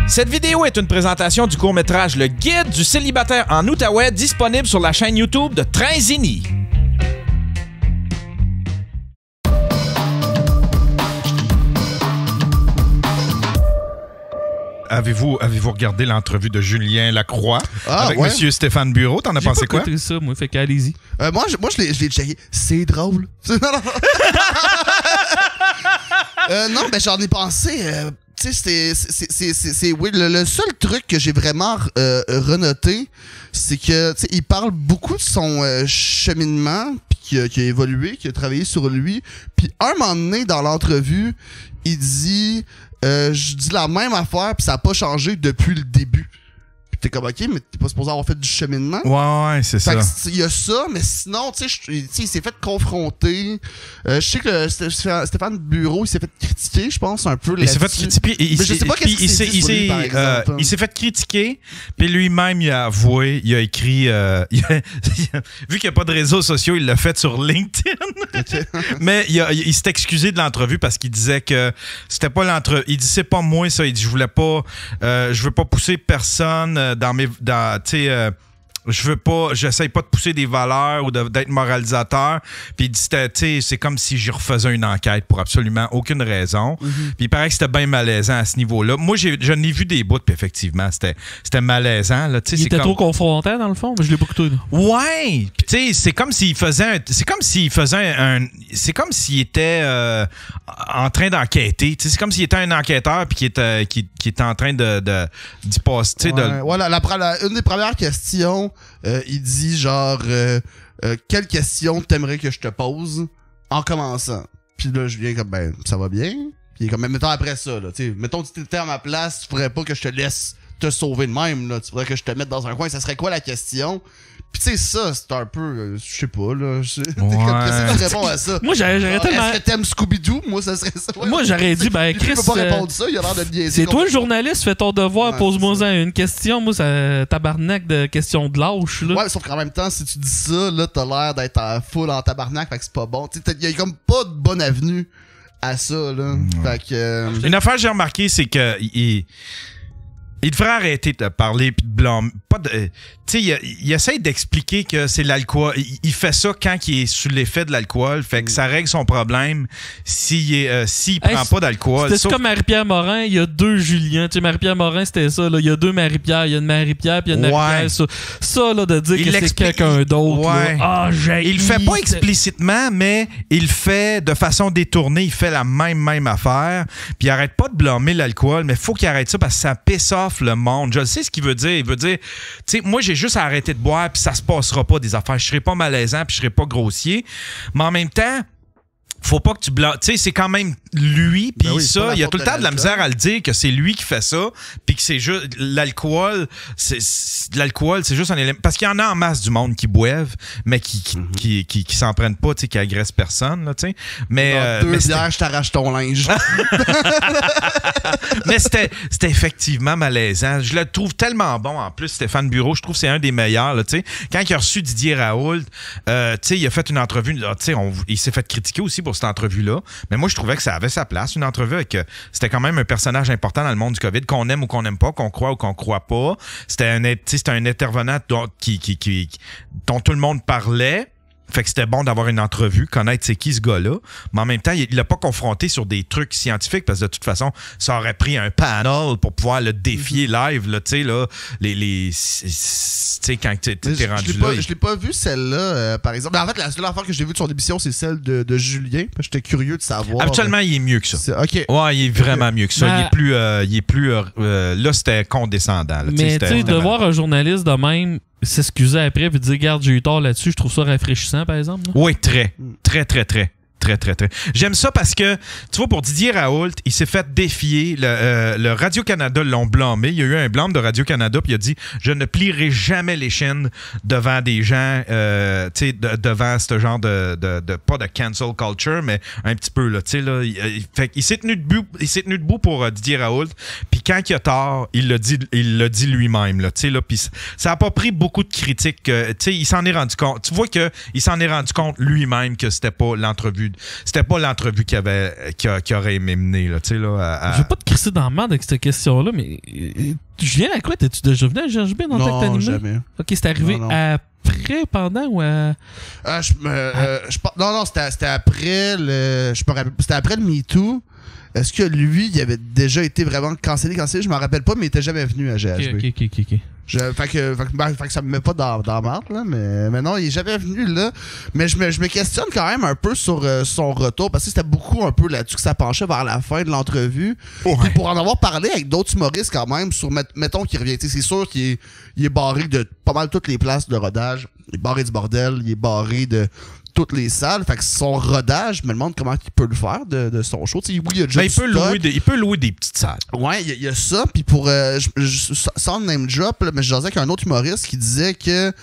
Cette vidéo est une présentation du court-métrage Le Guide du célibataire en Outaouais, disponible sur la chaîne YouTube de Trinzini. Avez-vous regardé l'entrevue de Julien Lacroix avec Monsieur Stéphane Bureau? T'en as pensé quoi? J'ai pas écouté ça, moi, fait qu'allez-y. Moi, je l'ai checké. C'est drôle. Non, ben j'en ai pensé... tu sais, c'est oui, le seul truc que j'ai vraiment renoté, c'est que tu sais, il parle beaucoup de son cheminement, puis qui a évolué, qui a travaillé sur lui. Puis un moment donné dans l'entrevue, il dit je dis la même affaire, puis ça n'a pas changé depuis le début. Puis t'es comme ok, mais t'es pas supposé avoir fait du cheminement. Ouais, c'est ça. Il y a ça, mais sinon, tu sais, il s'est fait confronter. Je sais que Stéphane Bureau, il s'est fait critiquer, je pense, un peu là-dessus. Il s'est fait critiquer. Mais je sais pas qu'est-ce qu'il s'est dit sur lui, par exemple. Il s'est fait critiquer, puis lui-même, il a avoué, il a écrit... vu qu'il n'y a pas de réseaux sociaux, il l'a fait sur LinkedIn. Okay. Mais il s'est excusé de l'entrevue parce qu'il disait que c'était pas l'entrevue. Il dit, c'est pas moi, ça. Il dit, je veux pas pousser personne dans mes... tu sais... j'essaye pas de pousser des valeurs ou d'être moralisateur. Puis il dit, c'est comme si j'y refaisais une enquête pour absolument aucune raison. Mm-hmm. Puis il paraît que c'était bien malaisant à ce niveau-là. Moi, je n'ai vu des bouts, puis effectivement, c'était malaisant. Là. Il était trop confrontant, dans le fond, mais je l'ai pas écouté. Ouais! Puis tu sais, c'est comme s'il était en train d'enquêter. C'est comme s'il était un enquêteur puis qui était en train d'y passer. Voilà, une des premières questions, il dit genre quelle question t'aimerais que je te pose en commençant? Puis là, Julien comme ben ça va bien. Puis il est comme mais mettons après ça là, tu sais, mettons que tu étais à ma place, tu ferais pas que je te laisse te sauver de même là, tu voudrais que je te mette dans un coin, ça serait quoi la question? Puis tu sais ça, c'est un peu je sais pas là, qu'est-ce que tu réponds à ça? Moi j'aurais tellement... Est-ce que t'aimes Scooby-Doo? Moi ça serait ça. Ouais. Moi j'aurais dit ben Chris, peux pas répondre ça, il a l'air de niaiser. C'est toi le journaliste, fais ton devoir, pose-moi une question. Moi ça tabarnak de questions de lâche là. Ouais, sauf qu'en même temps si tu dis ça là, t'as l'air d'être full en tabarnak, fait que c'est pas bon. Tu sais, il y a comme pas de bonne avenue à ça là. Fait que une affaire que j'ai remarqué, c'est que il devrait arrêter de parler puis de blâmer. Tu sais, il essaie d'expliquer que c'est l'alcool. Il fait ça quand il est sous l'effet de l'alcool. Fait que ça règle son problème s'il prend pas d'alcool. C'était comme Marie-Pierre Morin, il y a deux Julien. Tu sais, Marie-Pierre Morin, c'était ça. Là. Il y a deux Marie-Pierre. Il y a une Marie-Pierre puis il y a une Marie-Pierre. Ça, là, de dire que c'est quelqu'un d'autre. Ouais. Il le fait pas explicitement, mais il le fait de façon détournée. Il fait la même affaire. Puis il arrête pas de blâmer l'alcool, mais faut qu'il arrête ça parce que ça pisse off le monde. Je sais ce qu'il veut dire. Il veut dire, tu sais, moi, j'ai juste à arrêter de boire puis ça se passera pas des affaires. Je serai pas malaisant puis je serai pas grossier. Mais en même temps, faut pas que tu blâmes. Tu sais, c'est quand même lui, puis ça, il y a tout le temps de la misère à le dire que c'est lui qui fait ça, puis que c'est juste l'alcool, c'est juste un élément. Parce qu'il y en a en masse du monde qui boivent, mais qui s'en prennent pas, tu sais, qui agressent personne, là, tu sais. Mais deux bières, je t'arrache ton linge. Mais c'était effectivement malaisant. Je le trouve tellement bon. En plus, Stéphane Bureau, je trouve que c'est un des meilleurs, là, tu sais. Quand il a reçu Didier Raoult, tu sais, il a fait une entrevue, tu sais, il s'est fait critiquer aussi pour cette entrevue-là. Mais moi, je trouvais que ça avait sa place, une entrevue avec... c'était quand même un personnage important dans le monde du COVID, qu'on aime ou qu'on n'aime pas, qu'on croit ou qu'on croit pas. C'était un intervenant dont tout le monde parlait. Fait que c'était bon d'avoir une entrevue, connaître c'est qui ce gars-là. Mais en même temps, il l'a pas confronté sur des trucs scientifiques parce que de toute façon, ça aurait pris un panel pour pouvoir le défier live, là, tu sais, là, tu sais, quand t'es rendu là. Je l'ai pas vu celle-là, par exemple. Mais en fait, la seule affaire que j'ai vue de son émission, c'est celle de Julien. J'étais curieux de savoir. Habituellement, il est mieux que ça. OK. Ouais, il est vraiment mieux que ça. Il est plus là, c'était condescendant. Là, mais tu sais, de voir un journaliste de même s'excuser après et dire, regarde, j'ai eu tort là-dessus, je trouve ça rafraîchissant, par exemple. Là. Oui, très. J'aime ça parce que, tu vois, pour Didier Raoult, il s'est fait défier. Le Radio-Canada l'ont blâmé. Il y a eu un blâme de Radio-Canada, puis il a dit « Je ne plierai jamais les chaînes devant des gens, tu sais, devant ce genre de pas de cancel culture, mais un petit peu, là, tu sais, là. » Il s'est tenu debout pour Didier Raoult, puis quand il a tort, il l'a dit lui-même, là, tu sais, là, puis ça n'a pas pris beaucoup de critiques. Tu sais, il s'en est rendu compte. Tu vois qu'il s'en est rendu compte lui-même que c'était pas l'entrevue l'entrevue. C'était pas l'entrevue qui aurait aimé mener, là, tu sais, là. Je vais pas te crisser dans le merde avec cette question-là, mais Julien Lacroix, t'es-tu déjà venu à GHB dans ta animé? Non, jamais. Ok, c'est arrivé après, pendant ou à... non, c'était après le... C'était après le MeToo. Est-ce que lui, il avait déjà été vraiment cancellé? Je m'en rappelle pas, mais il était jamais venu à GHB. Ok. Fait que ça me met pas dans la marde, là, mais non, il est jamais venu là. Mais je me questionne quand même un peu sur son retour, parce que c'était beaucoup un peu là-dessus que ça penchait vers la fin de l'entrevue. Ouais. Puis pour en avoir parlé avec d'autres humoristes quand même, sur mettons qu'il revient, c'est sûr qu'il est barré de pas mal toutes les places de rodage. Il est barré du bordel, il est barré de toutes les salles. Fait que son rodage, je me demande comment il peut le faire de son show. T'sais, oui, il y a déjà il peut louer des petites salles. Ouais, il y a ça. Puis pour sans name drop, là, mais je disais avec un autre humoriste qui disait que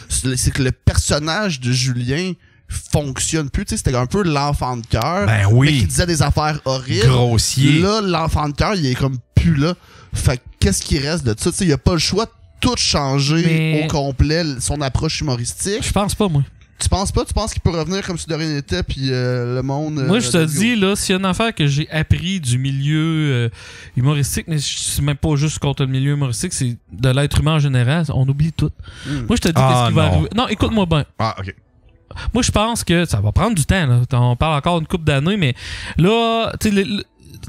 c'est que le personnage de Julien fonctionne plus. C'était un peu l'enfant de cœur. Ben oui. Mais qui disait des affaires horribles. Grossier. Là, l'enfant de cœur, il est comme plus là. Fait que qu'est-ce qui reste de ça? Il n'y a pas le choix de tout changer au complet, son approche humoristique. Je pense pas, moi. Tu penses pas? Tu penses qu'il peut revenir comme si de rien n'était, puis le monde... Moi, je te dis, là, s'il y a une affaire que j'ai appris du milieu humoristique, mais c'est même pas juste contre le milieu humoristique, c'est de l'être humain en général, on oublie tout. Moi, je te dis qu'est-ce qui va arriver. Non, écoute-moi bien. Ah, OK. Moi, je pense que ça va prendre du temps, là. On parle encore d'une couple d'années, mais là, tu sais,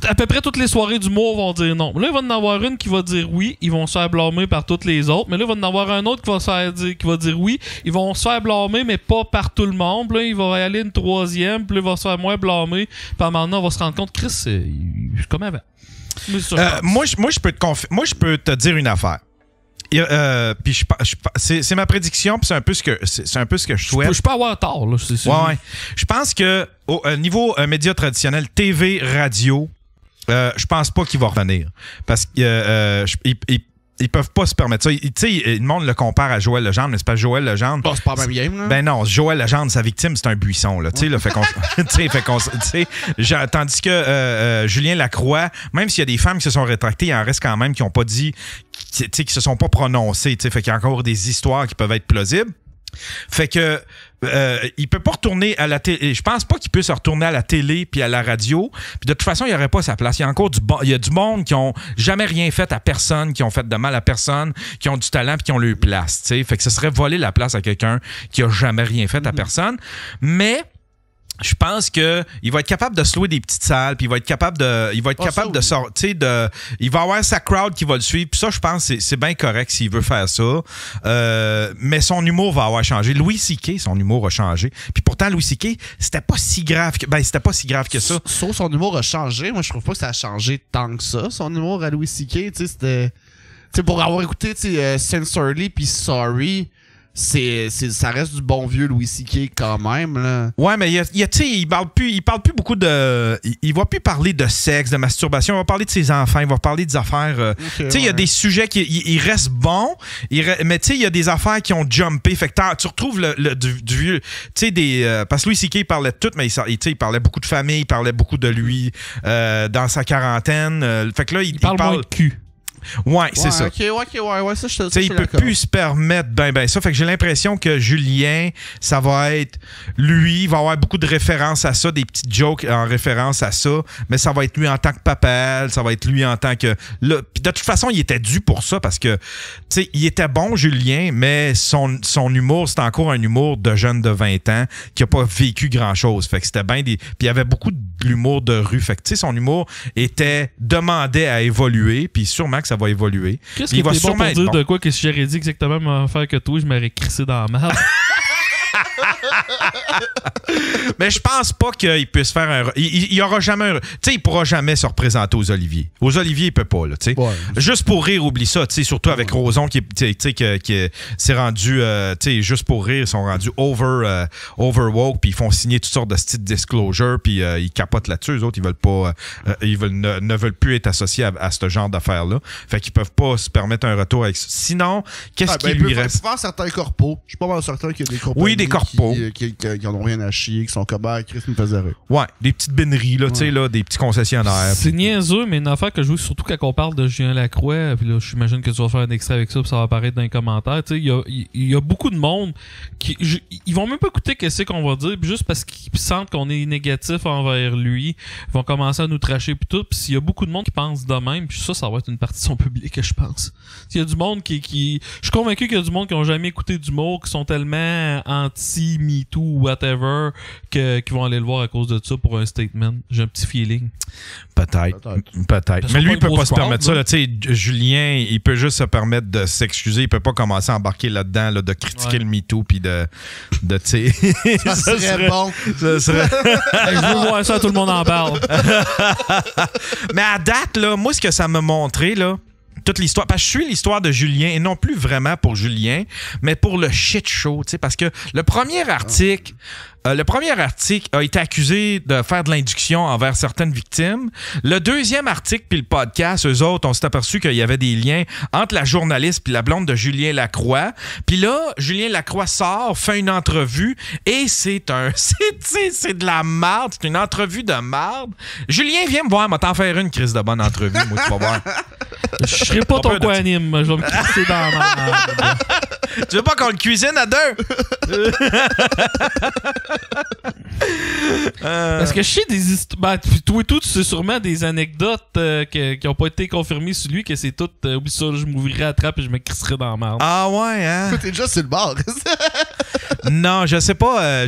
à peu près toutes les soirées d'humour vont dire non. Là, il va en avoir une qui va dire oui. Ils vont se faire blâmer par toutes les autres. Mais là, il va en avoir un autre qui va dire oui. Ils vont se faire blâmer, mais pas par tout le monde. Puis là, il va y aller une troisième. Puis là, il va se faire moins blâmer. Puis maintenant, on va se rendre compte, Chris, c'est comme avant. Moi, je peux te dire une affaire. Puis c'est ma prédiction, puis c'est un peu ce que je souhaite. Je peux avoir tort, là. Ouais. Je pense que au niveau médias traditionnels, TV, radio, je pense pas qu'il va revenir. Parce qu'ils peuvent pas se permettre ça. Tu sais, le monde le compare à Joël Legendre, mais c'est pas Joël Legendre. Oh, c'est pas la même game, là. Ben non, Joël Legendre, sa victime, c'est un buisson, là. Tu sais, tandis que Julien Lacroix, même s'il y a des femmes qui se sont rétractées, il en reste quand même qui ont pas dit, qui se sont pas prononcées. Tu sais, fait qu'il y a encore des histoires qui peuvent être plausibles. Fait que il peut pas retourner à la télé. Je pense pas qu'il puisse retourner à la télé puis à la radio. Puis de toute façon, il y aurait pas sa place. Il y a encore il y a du monde qui ont jamais rien fait à personne, qui ont fait de mal à personne, qui ont du talent puis qui ont leur place. T'sais. Fait que ce serait voler la place à quelqu'un qui a jamais rien fait à personne. Mais je pense que il va être capable de se louer des petites salles, puis il va être capable de sortir il va avoir sa crowd qui va le suivre. Puis ça, je pense que c'est bien correct s'il veut faire ça. Mais son humour va avoir changé. Louis C.K., son humour a changé. Puis pourtant, Louis C.K., c'était pas si grave que ça. Sauf son humour a changé. Moi, je trouve pas que ça a changé tant que ça. Son humour à Louis C.K., tu sais, c'était... Tu sais, pour avoir écouté, tu sais, Sincerely puis Sorry... ça reste du bon vieux Louis C.K. quand même, là. Ouais, mais il parle plus beaucoup de... Il va plus parler de sexe, de masturbation. Il va parler de ses enfants. Il va parler des affaires... tu sais, il y a des sujets qui... Il reste bon, mais tu sais, il y a des affaires qui ont jumpé. Fait que tu retrouves du vieux... Tu sais, parce que Louis C.K. il parlait de tout, mais il parlait beaucoup de famille, il parlait beaucoup de lui dans sa quarantaine. Fait que là, il parle moins de cul. Ouais, c'est ça. Ouais, ça, je te il peut plus se permettre ben ça. Fait que j'ai l'impression que Julien, ça va être lui, il va avoir beaucoup de références à ça, des petites jokes en référence à ça, mais ça va être lui en tant que papa, ça va être lui en tant que... Là, puis de toute façon, il était dû pour ça parce que, tu sais, il était bon, Julien, mais son humour, c'était encore un humour de jeune de 20 ans qui a pas vécu grand-chose. Fait que c'était bien des... Puis il y avait beaucoup de l'humour de rue. Fait que, tu sais, son humour demandait à évoluer, puis sûrement que ça va évoluer. Qu'est-ce qui est bon pour dire de quoi que si j'aurais dit exactement la même affaire que toi, je m'aurais crissé dans la merde. Mais je pense pas qu'il puisse faire un... Il y aura jamais un... Tu sais, il pourra jamais se représenter aux Oliviers. Aux Oliviers, il peut pas, là, tu sais. Ouais. Juste pour rire, oublie ça, tu sais, surtout avec Roson qui s'est rendu, tu sais, juste pour rire, ils sont rendus over woke, puis ils font signer toutes sortes de petites disclosures, puis ils capotent là-dessus. Eux autres, ils veulent pas... ne veulent plus être associés à ce genre d'affaires-là. Fait qu'ils peuvent pas se permettre un retour avec ça. Sinon, qu'est-ce qui lui reste? Il peut faire certains corpos. Je suis pas mal certain qu'il y a des corpos. Oui, des corpos. qui en ont rien à chier, qui sont comme Chris me faisait rire. Ouais, des petites béneries, là, tu sais, là, des petits concessionnaires. C'est niaiseux, mais une affaire que je vois, surtout quand on parle de Julien Lacroix, puis là, j'imagine que tu vas faire un extrait avec ça, puis ça va apparaître dans les commentaires. Tu sais, il y a beaucoup de monde qui. Ils vont même pas écouter qu'est-ce qu'on va dire, puis juste parce qu'ils sentent qu'on est négatif envers lui, ils vont commencer à nous tracher, puis tout. Puis s'il y a beaucoup de monde qui pense de même, puis ça va être une partie de son public, je pense. Il y a du monde qui. Je suis convaincu qu'il y a du monde qui ont jamais écouté d'humour, qui sont tellement anti-MeToo ou whatever, qui vont aller le voir à cause de ça pour un statement. J'ai un petit feeling. Peut-être. Mais lui, il peut pas se permettre ça. Tu sais, Julien, il peut juste se permettre de s'excuser. Il peut pas commencer à embarquer là-dedans, là, de critiquer le MeToo, puis de tu sais. Ça serait bon. Ça serait... Je veux voir ça, tout le monde en parle. Mais à date, là, moi, ce que ça m'a montré, là, toute l'histoire, parce que je suis l'histoire de Julien, et non plus vraiment pour Julien, mais pour le shit show, tu sais, parce que le premier article a été accusé de faire de l'induction envers certaines victimes. Le deuxième article puis le podcast, eux autres, on s'est aperçu qu'il y avait des liens entre la journaliste puis la blonde de Julien Lacroix. Puis là, Julien Lacroix sort, fait une entrevue et c'est de la marde, c'est une entrevue de marde. Julien, viens me voir, m'a t'en faire une crise de bonne entrevue, moi, tu vas voir. Je serai pas ton co-anime, je vais me crisser dans la marde. Tu veux pas qu'on le cuisine à deux? Parce que je sais des histoires. Toi et tout, tu sais sûrement des anecdotes qui ont pas été confirmées sur lui, que c'est tout. Oublie ça, je m'ouvrirai à la trappe et je me crisserai dans la marde. Ah ouais, hein? T'es déjà sur le bord. Non, je sais pas.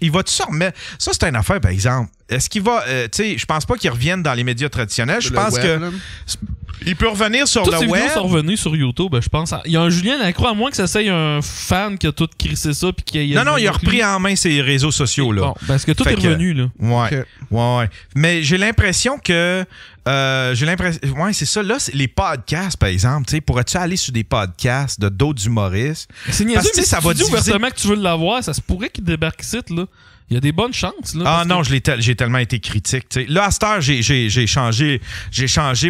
Il va-tu se remettre? Ça, c'est une affaire, par exemple. Est-ce qu'il va. Tu sais, je pense pas qu'il revienne dans les médias traditionnels. Je pense que. Il peut revenir sur toutes le ces web. vidéos sont revenues sur YouTube, je pense. Il y a un Julien Lacroix, à moins que ça soit un fan qui a tout crissé ça. Puis qu'il Non, il a repris en main ses réseaux sociaux. Là. Bon, parce que tout est revenu. Là. Ouais. Okay. Ouais. Mais j'ai l'impression que. Ouais, c'est ça. Là, les podcasts, par exemple. Pourrais-tu aller sur des podcasts de d'autres humoristes? C'est niaiseux, mais ça si va tu dis diviser... ouvertement que tu veux l'avoir, ça se pourrait qu'il débarque ici, là. Il y a des bonnes chances. Là, ah non, j'ai tellement été critique. T'sais. Là, à cette heure, j'ai changé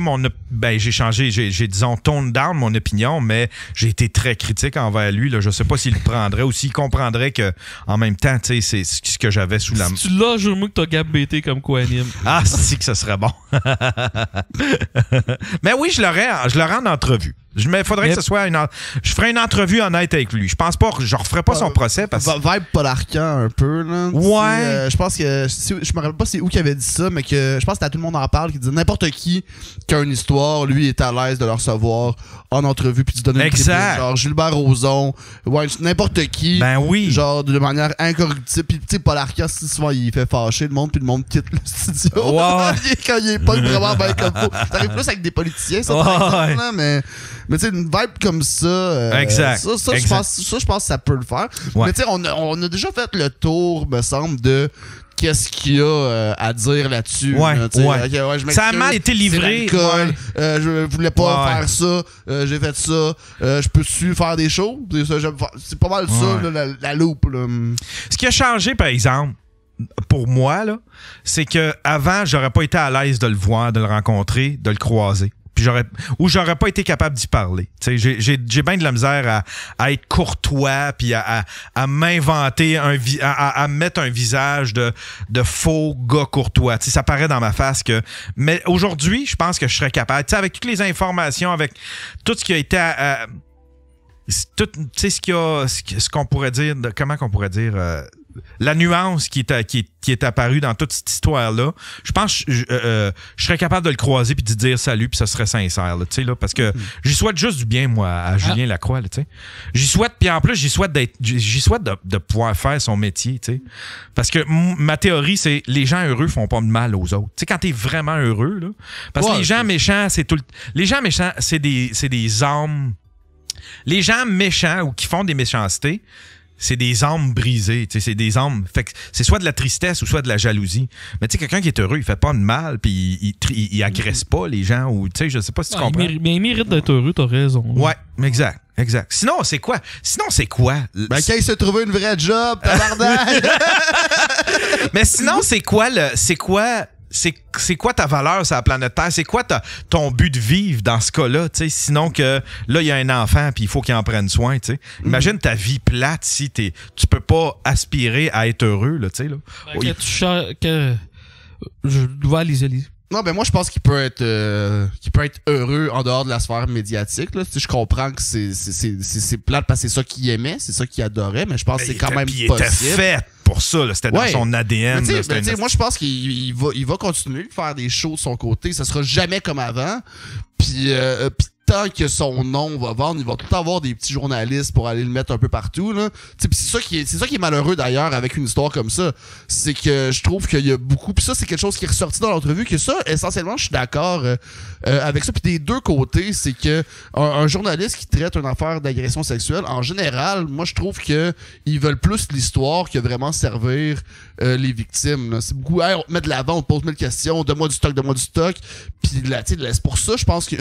mon... j'ai disons, toned down mon opinion, mais j'ai été très critique envers lui. Là. Je sais pas s'il le prendrait ou s'il comprendrait que en même temps, c'est ce que j'avais sous la main. Si tu l'as, je veux que t'as Gab BT comme co-anime. Ah, c'est que ce serait bon. Mais oui, je l'aurais en entrevue. Mais faudrait que ce soit je ferais une entrevue honnête avec lui. Je pense pas, je referais pas son procès parce que. Vibe Polarcan un peu, là. Ouais. Je pense que. Je me rappelle pas c'est où qui avait dit ça, mais que je pense que tout le monde en parle, qui dit n'importe qui a une histoire, lui est à l'aise de le recevoir en entrevue puis de donner une tribune. Genre Gilbert Rozon, ouais, n'importe qui. Ben oui. Genre de manière incorruptible. Puis tu sais, Polarcan, souvent il fait fâcher le monde puis le monde quitte le studio. Ouais. Quand il est pas vraiment bien comme faut. Ça arrive plus avec des politiciens, ça, par exemple, là, mais tu sais, une vibe comme ça. Exact. Ça, je pense que ça peut le faire. Ouais. Mais tu sais, on a déjà fait le tour, me semble, de qu'est-ce qu'il y a à dire là-dessus. Ouais, là, ouais. Ça a mal été livré. Je voulais pas faire ça. J'ai fait ça. Je peux-tu faire des choses? C'est pas mal ça, là, la loupe. Là. Ce qui a changé, par exemple, pour moi, là, c'est que avant, j'aurais pas été à l'aise de le voir, de le rencontrer, de le croiser. Puis j'aurais pas été capable d'y parler. J'ai bien de la misère à être courtois puis à m'inventer à mettre un visage de faux gars courtois. T'sais, ça paraît dans ma face que. Mais aujourd'hui, je pense que je serais capable. T'sais, avec toutes les informations, avec tout ce qui a été ce qu'on pourrait dire, comment qu'on pourrait dire, la nuance qui est apparue dans toute cette histoire-là, je pense que je serais capable de le croiser puis de dire salut puis ça serait sincère, là, là, parce que j'y souhaite juste du bien, moi, à Julien Lacroix. Là, j'y souhaite, puis en plus, j'y souhaite de pouvoir faire son métier. T'sais. Parce que ma théorie, c'est les gens heureux font pas de mal aux autres. T'sais, quand t'es vraiment heureux, là, parce que les gens méchants, les gens méchants, c'est des âmes. Les gens méchants ou qui font des méchancetés, c'est des âmes brisées, c'est des âmes. Fait que c'est soit de la tristesse ou soit de la jalousie. Mais tu sais, quelqu'un qui est heureux, il fait pas de mal, puis il agresse pas les gens, ou tu sais, je sais pas si tu comprends. Mais il mérite d'être heureux, t'as raison. Ouais, exact. Sinon, c'est quoi? Ben, quand il s'est trouvé une vraie job, tabarnak! Mais sinon, c'est quoi c'est quoi ta valeur sur la planète Terre? C'est quoi ton but de vivre dans ce cas-là? T'sais? Sinon que là, il y a un enfant puis il faut qu'il en prenne soin. T'sais. Imagine ta vie plate si tu peux pas aspirer à être heureux. Là, t'sais, là. Ben, je dois aller. Non, ben moi je pense qu'il peut être heureux en dehors de la sphère médiatique. Là. Je comprends que c'est plate parce que c'est ça qu'il aimait, c'est ça qu'il adorait, mais je pense que c'est quand même possible. Il était fait pour ça, là. C'était dans son ADN. Mais moi je pense qu'il va continuer de faire des shows de son côté, ça sera jamais comme avant. Puis tant que son nom va vendre, il va tout le temps avoir des petits journalistes pour aller le mettre un peu partout. Là. Pis c'est ça qui est malheureux d'ailleurs avec une histoire comme ça. C'est que je trouve qu'il y a beaucoup. Puis ça, c'est quelque chose qui est ressorti dans l'entrevue. Que ça, essentiellement, je suis d'accord avec ça. Puis des deux côtés, c'est que un journaliste qui traite une affaire d'agression sexuelle, en général, moi je trouve que ils veulent plus l'histoire que vraiment servir les victimes. Là. C'est beaucoup, hey, on te met de l'avant, on te pose 1000 questions, donne-moi du stock. Puis là, c'est pour ça, je pense que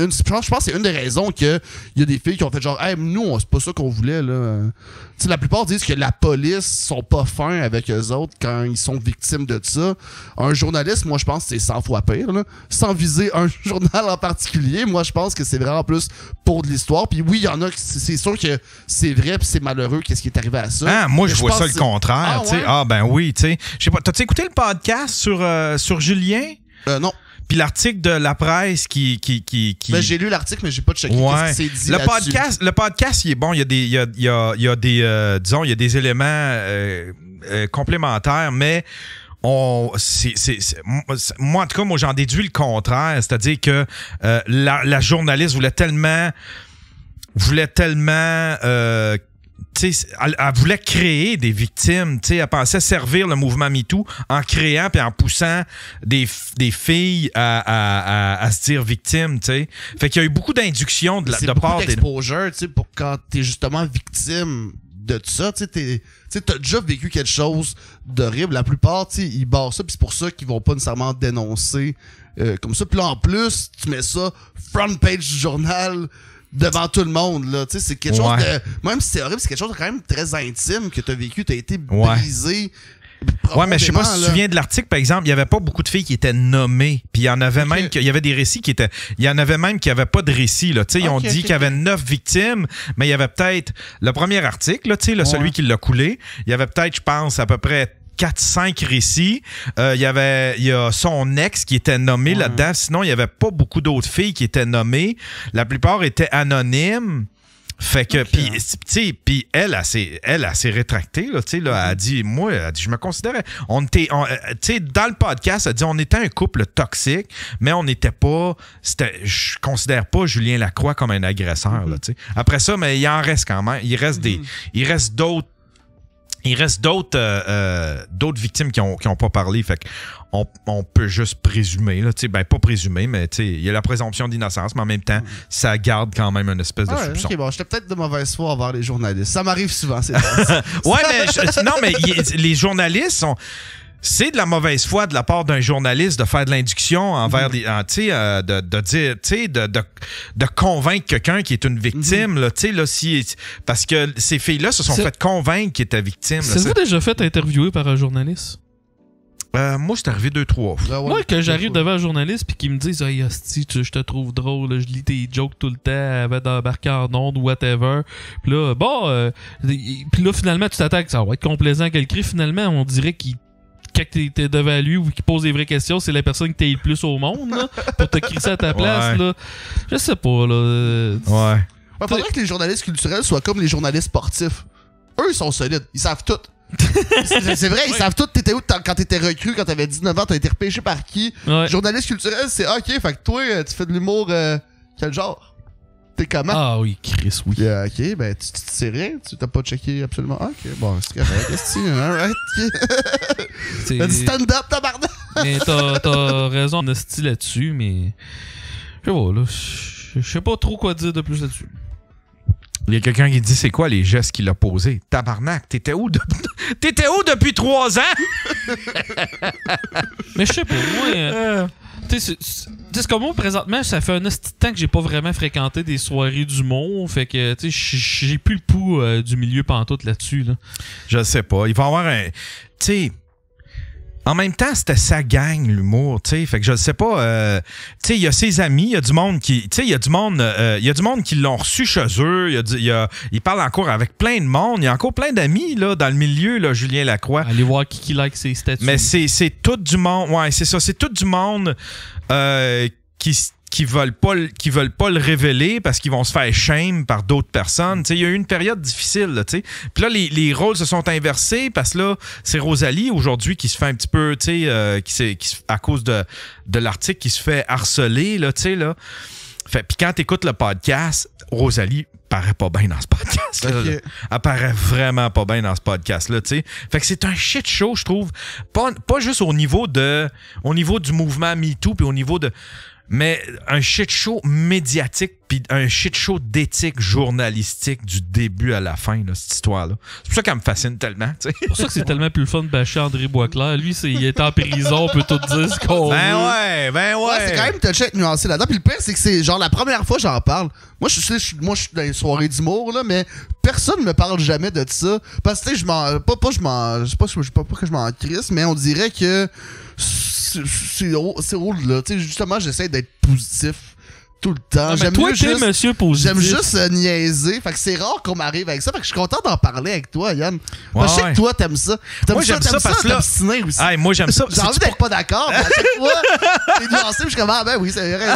c'est une des raisons qu'il y a des filles qui ont fait genre, hey, nous, c'est pas ça qu'on voulait. Là. T'sais, la plupart disent que la police sont pas fins avec eux autres quand ils sont victimes de ça. Un journaliste, moi, je pense que c'est 100 fois pire. Là. Sans viser un journal en particulier, moi, je pense que c'est vraiment plus pour de l'histoire. Puis oui, il y en a, c'est sûr que c'est vrai puis c'est malheureux qu'est-ce qui est arrivé à ça. Ah, moi, je vois ça le contraire. Ouais? Ah, ben oui, tu sais. Je sais pas, t'as-tu écouté le podcast sur Julien? Non. Puis l'article de la presse qui... Ben, j'ai lu l'article, mais j'ai pas checké ouais. ce qui s'est dit le podcast, il est bon. Il y a des éléments complémentaires, mais moi, en tout cas, moi, j'en déduis le contraire. C'est-à-dire que la journaliste voulait tellement elle voulait créer des victimes. Elle pensait servir le mouvement MeToo en créant et en poussant des filles à se dire victimes. T'sais. Fait qu'il y a eu beaucoup d'inductions de part des... d'exposure pour quand t'es justement victime de tout ça. T'as déjà vécu quelque chose d'horrible. La plupart, ils barrent ça, puis c'est pour ça qu'ils vont pas nécessairement dénoncer comme ça. Puis là, en plus, tu mets ça front page du journal devant tout le monde, là. Tu sais, c'est quelque chose de... Même si c'est horrible, c'est quelque chose de quand même très intime que t'as vécu, t'as été brisé. Ouais, mais je sais pas si tu te souviens de l'article, par exemple, il y avait pas beaucoup de filles qui étaient nommées. Puis il y en avait même il y avait des récits qui étaient... Il y en avait même qui n'avaient pas de récit, là. Tu sais, ils ont dit qu'il y avait 9 victimes, mais il y avait peut-être... Le premier article, là, tu sais, celui qui l'a coulé, il y avait peut-être, je pense, à peu près 4-5 récits. Il y a son ex qui était nommé là-dedans. Sinon, il n'y avait pas beaucoup d'autres filles qui étaient nommées. La plupart étaient anonymes. Fait que, puis elle s'est rétractée, là, tu sais, là, elle a dit, je me considérais, tu sais, dans le podcast, elle dit, on était un couple toxique, mais on n'était pas, je considère pas Julien Lacroix comme un agresseur, là, tu sais. Après ça, mais il en reste quand même, il reste d'autres victimes qui ont pas parlé. Fait qu'on peut juste présumer. Là, ben, pas présumer, mais il y a la présomption d'innocence, mais en même temps, ça garde quand même une espèce de soupçon. Ok, bon, j'étais peut-être de mauvaise foi envers les journalistes. Ça m'arrive souvent, c'est ouais, mais les journalistes sont... C'est de la mauvaise foi de la part d'un journaliste de faire de l'induction envers de dire, de convaincre quelqu'un qui est une victime, là, parce que ces filles-là se sont fait convaincre qu'ils étaient victimes. Êtes-vous déjà fait interviewer par un journaliste? Moi, c'est arrivé 2-3 fois. Moi, que j'arrive devant un journaliste puis qu'il me dise « Hey, hostie, je te trouve drôle, je lis tes jokes tout le temps avant d'embarquer en ondes ou whatever. » Puis là, puis là, finalement, tu t'attends que ça va être complaisant qu'elle crie. Finalement, on dirait qu'il quand t'es devant lui ou qu'il pose des vraies questions, c'est la personne qui t'aide le plus au monde, là, pour te crisser à ta place, là. Je sais pas, là. Ouais, faudrait que les journalistes culturels soient comme les journalistes sportifs. Eux, ils sont solides. Ils savent tout. C'est vrai, ils savent tout. T'étais où quand t'étais recru, quand t'avais 19 ans, t'as été repêché par qui? Journaliste culturel, c'est OK, fait que toi, tu fais de l'humour quel genre? T'es comment? Ah oui, Chris, oui. OK, ben tu sais rien, tu t'as pas checké absolument. OK, bon, c'est correct. Alright. T'as dit stand-up, tabarnak! Mais t'as raison, on a style là-dessus, mais... Je sais pas, là. Je sais pas trop quoi dire de plus là-dessus. Il y a quelqu'un qui dit, c'est quoi les gestes qu'il a posés? Tabarnak, t'étais où depuis 3 ans? Mais je sais pas, moi... c'est comme moi, présentement, ça fait un petit temps que j'ai pas vraiment fréquenté des soirées d'humour. Fait que, tu sais, j'ai plus le pouls du milieu pantoute là-dessus. Là. Je sais pas. Il va y avoir un... Tu sais... en même temps, c'était sa gang, l'humour, tu sais. Fait que je ne sais pas. Tu sais, il y a ses amis, il y a du monde qui. Tu sais, il y a du monde qui l'ont reçu chez eux. Il parle encore avec plein de monde. Il y a encore plein d'amis là, dans le milieu, là, Julien Lacroix. Allez voir qui like ses statuts. Mais c'est tout du monde. Ouais, c'est ça. C'est tout du monde qui veulent pas le révéler parce qu'ils vont se faire shame par d'autres personnes. Il y a eu une période difficile. Là, puis là, les rôles se sont inversés parce que là, c'est Rosalie aujourd'hui qui se fait un petit peu, à cause de l'article, qui se fait harceler. Là, là. Puis quand tu écoutes le podcast, Rosalie paraît pas bien dans ce podcast. Okay. Elle paraît vraiment pas bien dans ce podcast-là. Fait que c'est un shit show, je trouve. Pas juste au niveau du mouvement MeToo, puis au niveau de... Mais un shit show médiatique puis un shit show d'éthique journalistique du début à la fin, là, cette histoire-là. C'est pour ça qu'elle me fascine tellement. C'est pour ça que c'est tellement plus le fun de bâcher André Boisclair. Lui, il est en prison, on peut tout dire ce qu'on veut. Ben ouais. C'est quand même touché être nuancé là-dedans. Puis le pire, c'est que c'est genre la première fois que j'en parle. Moi, je suis dans les soirées d'humour, là, mais personne me parle jamais de ça. Parce que, tu sais, je m'en... Pas que je m'en crisse, mais on dirait que... C'est drôle, là. Tu sais, justement, j'essaie d'être positif tout le temps. J'aime toi, t'es monsieur positif. J'aime juste niaiser. Fait que c'est rare qu'on m'arrive avec ça. Fait que je suis content d'en parler avec toi, Yann. Ouais, je sais que toi, t'aimes ça. Moi, j'aime ça parce que là... aussi. Hey, moi, j'aime ça. J'ai envie d'être pas d'accord, mais à chaque fois, t'es nuancé, puis je suis comme, ah ben oui, c'est vrai.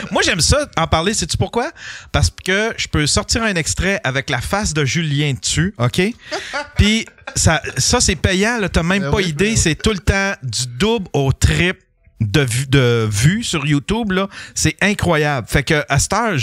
Moi, j'aime ça, en parler. Sais-tu pourquoi? Parce que je peux sortir un extrait avec la face de Julien dessus, OK? Puis ça c'est payant, là. T'as même pas idée. C'est tout le temps du double au triple de vues sur YouTube, là, c'est incroyable. Fait que à cette heure,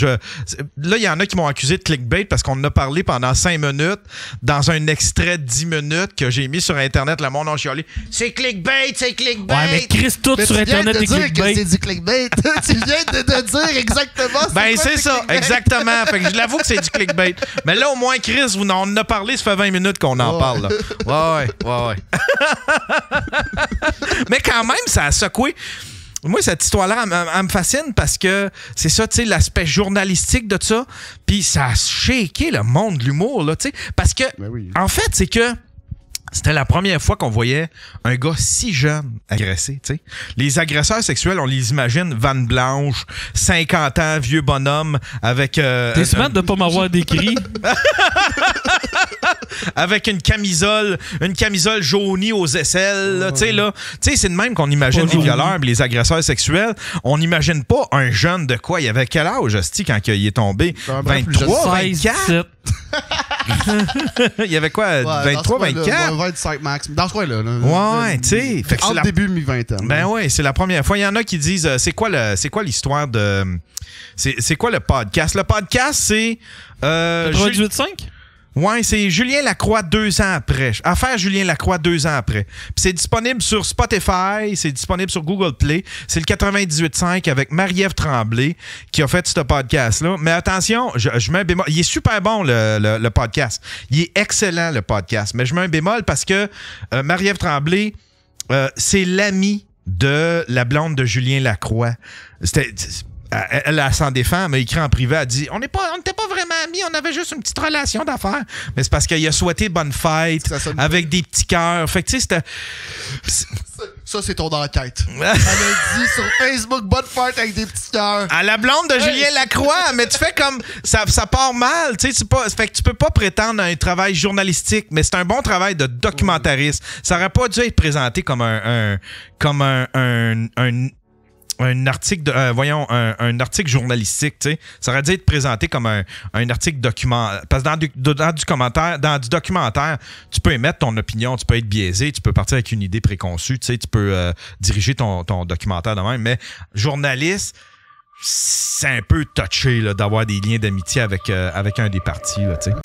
là, il y en a qui m'ont accusé de clickbait parce qu'on en a parlé pendant 5 minutes dans un extrait de 10 minutes que j'ai mis sur Internet. Le monde a chialé. C'est clickbait, c'est clickbait! Ouais, mais Chris, tout sur Internet est clickbait. C'est du clickbait. Tu viens de dire exactement c'est ça, exactement. Fait que je l'avoue que c'est du clickbait. Mais là, au moins, Chris, on en a parlé, ça fait 20 minutes qu'on en parle. Là. Ouais. Mais quand même, ça a secoué. Moi, cette histoire-là, elle me fascine parce que c'est ça, tu sais, l'aspect journalistique de ça. Puis ça a shaké le monde de l'humour, là, tu sais. Parce que, en fait, c'est que c'était la première fois qu'on voyait un gars si jeune agressé, tu sais. Les agresseurs sexuels, on les imagine, vanne blanche, 50 ans, vieux bonhomme, avec... T'es smart de pas m'avoir décrit. Avec une camisole jaunie aux aisselles, tu sais, là. Tu sais, c'est de même qu'on imagine les violeurs et les agresseurs sexuels. On n'imagine pas un jeune de quoi? Il avait quel âge, Asti, quand il est tombé? 23, 24? Il y avait quoi? 23, 24? 25 max. Dans ce coin-là. Ouais, tu sais. Entre début mi-vingtaine. Ben ouais, c'est la première fois. Il y en a qui disent, c'est quoi l'histoire de... C'est quoi le podcast? Le podcast, c'est... 98.5? Ouais, c'est Julien Lacroix 2 ans après. Affaire Julien Lacroix 2 ans après. Puis c'est disponible sur Spotify, c'est disponible sur Google Play. C'est le 98.5 avec Marie-Ève Tremblay qui a fait ce podcast-là. Mais attention, je mets un bémol. Il est super bon, le podcast. Il est excellent, le podcast. Mais je mets un bémol parce que Marie-Ève Tremblay, c'est l'amie de la blonde de Julien Lacroix. Elle s'en défend, mais écrit en privé, elle dit on n'était pas vraiment amis, on avait juste une petite relation d'affaires. Mais c'est parce qu'il a souhaité bonne fête avec des petits cœurs. Fait que tu sais, c'était. Ça, c'est ton enquête. Elle a dit sur Facebook bonne fête avec des petits cœurs. À la blonde de Julien Lacroix, mais tu fais comme. Ça part mal. Tu sais, fait que tu peux pas prétendre à un travail journalistique, mais c'est un bon travail de documentariste. Ça aurait pas dû être présenté comme un article un article journalistique, tu sais. Ça aurait dû être présenté comme un article documentaire. Parce que dans du documentaire, tu peux émettre ton opinion, tu peux être biaisé, tu peux partir avec une idée préconçue, tu sais, tu peux diriger ton documentaire de même. Mais journaliste, c'est un peu touché là, d'avoir des liens d'amitié avec un des partis, là, tu sais.